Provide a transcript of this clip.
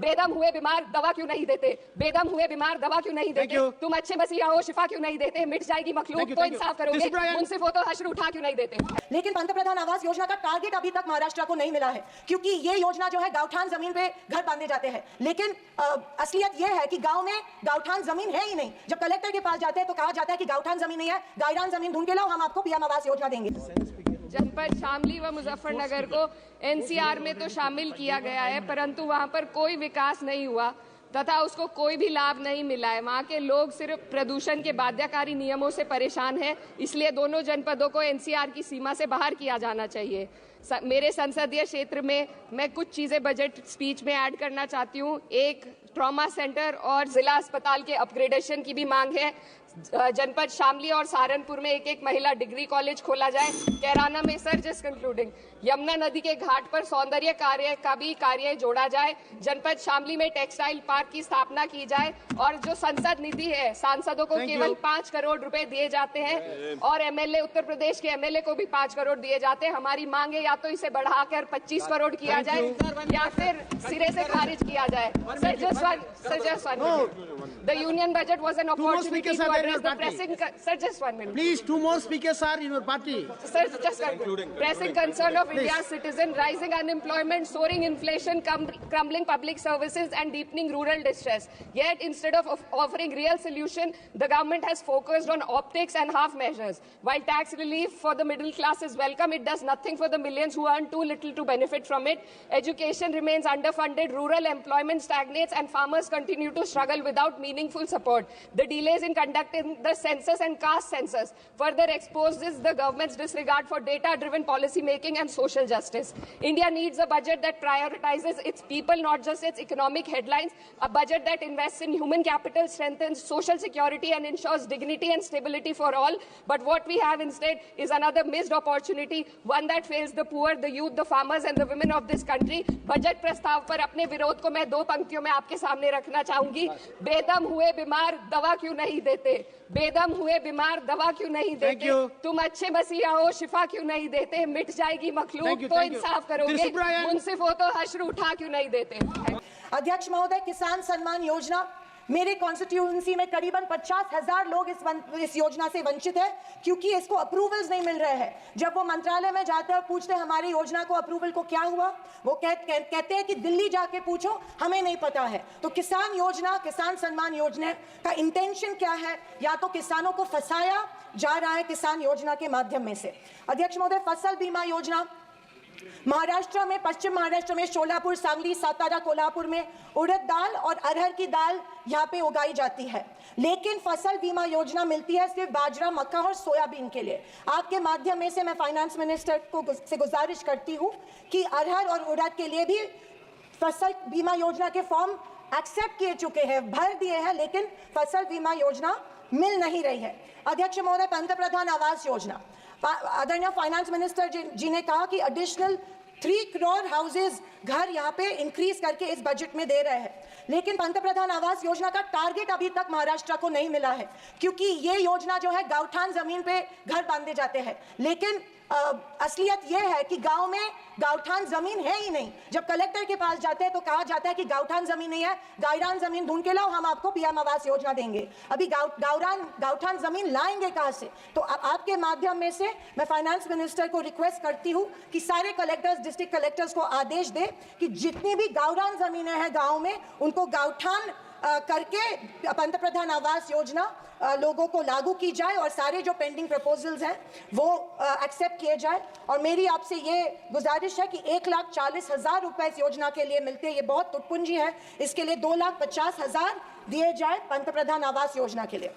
बेदम हुए बीमार दवा क्यों नहीं देते? बेदम हुए बीमार दवा क्यों नहीं देते? तुम अच्छे मसीहा हो, शिफा क्यों नहीं देते? मिट जाएगी मखलूक तो इंसाफ करोगे, मुनसिफ हो तो हश्र उठा क्यों नहीं देते? लेकिन पंतप्रधान आवास योजना का टारगेट अभी तक महाराष्ट्र को नहीं मिला है, क्योंकि ये योजना जो है गांवठान जमीन पे घर बांधे जाते हैं। लेकिन असलियत ये है कि गांव में गांवठान जमीन है ही नहीं। जब कलेक्टर के पास जाते हैं तो कहा जाता है कि गांवठान जमीन नहीं है, गायरान जमीन ढूंढ के लाओ, हम आपको पीएम आवास योजना देंगे। जनपद शामली व मुजफ्फरनगर को एनसीआर में तो शामिल किया गया है, परंतु वहां पर कोई विकास नहीं हुआ तथा उसको कोई भी लाभ नहीं मिला है। वहां के लोग सिर्फ प्रदूषण के बाध्यकारी नियमों से परेशान हैं, इसलिए दोनों जनपदों को एनसीआर की सीमा से बाहर किया जाना चाहिए। मेरे संसदीय क्षेत्र में मैं कुछ चीजें बजट स्पीच में ऐड करना चाहती हूँ। एक, ट्रॉमा सेंटर और जिला अस्पताल के अपग्रेडेशन की भी मांग है। जनपद शामली और सहारनपुर में एक एक महिला डिग्री कॉलेज खोला जाए। कैराना में जस्ट कंक्लूडिंग, यमुना नदी के घाट पर सौंदर्य कार्य का भी कार्य जोड़ा जाए। जनपद शामली में टेक्सटाइल पार्क की स्थापना की जाए और जो संसद निधि है, सांसदों को केवल 5 करोड़ रुपए दिए जाते हैं और एमएलए, उत्तर प्रदेश के एमएलए को भी 5 करोड़ दिए जाते हैं। हमारी मांग है या तो इसे बढ़ाकर 25 करोड़ किया जाए या फिर सिरे से खारिज किया जाए। The union budget was an opportunity to address the pressing. Sir, just 1 minute. Please, 2 more speakers are in your party. Sir, just pressing concern of India's citizen, rising unemployment, soaring inflation, crumbling public services, and deepening rural distress. Yet, instead of offering real solution, the government has focused on optics and half measures. While tax relief for the middle class is welcome, it does nothing for the millions who earn too little to benefit from it. Education remains underfunded, rural employment stagnates, and farmers continue to struggle without meaningful support. The delays in conducting the census and caste census further exposes the government's disregard for data-driven policy making and social justice. India needs a budget that prioritizes its people, not just its economic headlines. A budget that invests in human capital, strengthens social security, and ensures dignity and stability for all. But what we have instead is another missed opportunity, one that fails the poor, the youth, the farmers, and the women of this country. Budget प्रस्ताव पर अपने विरोध को मैं 2 पंक्तियों में आपके सामने रखना चाहूंगी। बेदम हुए बीमार दवा क्यों नहीं देते? बेदम हुए बीमार दवा क्यों नहीं देते? तुम अच्छे मसीहा हो, शिफा क्यों नहीं देते? मिट जाएगी मखलूक तो इंसाफ करोगे, मुनसिफ हो तो हश्र उठा क्यों नहीं देते? अध्यक्ष महोदय, किसान सम्मान योजना, मेरे कॉन्स्टिट्यूएंसी में करीबन 50,000 लोग इस योजना से वंचित है, क्योंकि इसको अप्रूवल्स नहीं मिल रहे हैं। जब वो मंत्रालय में जाते हैं और पूछते हैं हमारी योजना को अप्रूवल को क्या हुआ, वो कहते हैं कि दिल्ली जाके पूछो, हमें नहीं पता है। तो किसान योजना, किसान सम्मान योजना का इंटेंशन क्या है? या तो किसानों को फंसाया जा रहा है किसान योजना के माध्यम में से। अध्यक्ष महोदय, फसल बीमा योजना, महाराष्ट्र में, पश्चिम महाराष्ट्र में शोलापुर, सांगली, सातारा, कोल्हापुर में उड़द दाल और अरहर की दाल यहाँ पे उगाई जाती है, लेकिन फसल बीमा योजना मिलती है सिर्फ बाजरा, मक्का और सोयाबीन के लिए। आपके माध्यम में से मैं फाइनेंस मिनिस्टर से गुजारिश करती हूँ कि अरहर और उड़द के लिए भी फसल बीमा योजना के फॉर्म एक्सेप्ट किए चुके हैं, भर दिए हैं, लेकिन फसल बीमा योजना मिल नहीं रही है। अध्यक्ष महोदय, पंतप्रधान आवास योजना, आदरणीय फाइनेंस मिनिस्टर जी ने कहा कि एडिशनल 3 करोड़ हाउसेज, घर यहाँ पे इंक्रीज करके इस बजट में दे रहे हैं, लेकिन पंतप्रधान आवास योजना का टारगेट अभी तक महाराष्ट्र को नहीं मिला है, क्योंकि ये योजना जो है गांवठान जमीन पे घर बांधे जाते हैं। लेकिन असलियत यह है कि गांव में गांवठान जमीन है ही नहीं। जब कलेक्टर के पास जाते हैं तो कहा जाता है कि गांवठान जमीन नहीं है, गायरान जमीन ढूंढ के लाओ, हम आपको पीएम आवास योजना देंगे। अभी गांवठान जमीन लाएंगे कहां से? तो आपके माध्यम में से मैं फाइनेंस मिनिस्टर को रिक्वेस्ट करती हूं कि सारे कलेक्टर्स, डिस्ट्रिक्ट कलेक्टर्स को आदेश दे कि जितनी भी गावरान जमीनें हैं गांव में, उनको गांवठान करके पंतप्रधान आवास योजना लोगों को लागू की जाए और सारे जो पेंडिंग प्रपोजल्स हैं वो एक्सेप्ट किए जाए। और मेरी आपसे ये गुजारिश है कि 1,40,000 रुपए इस योजना के लिए मिलते हैं, ये बहुत तुटपुंजी है, इसके लिए 2,50,000 दिए जाए पंतप्रधान आवास योजना के लिए।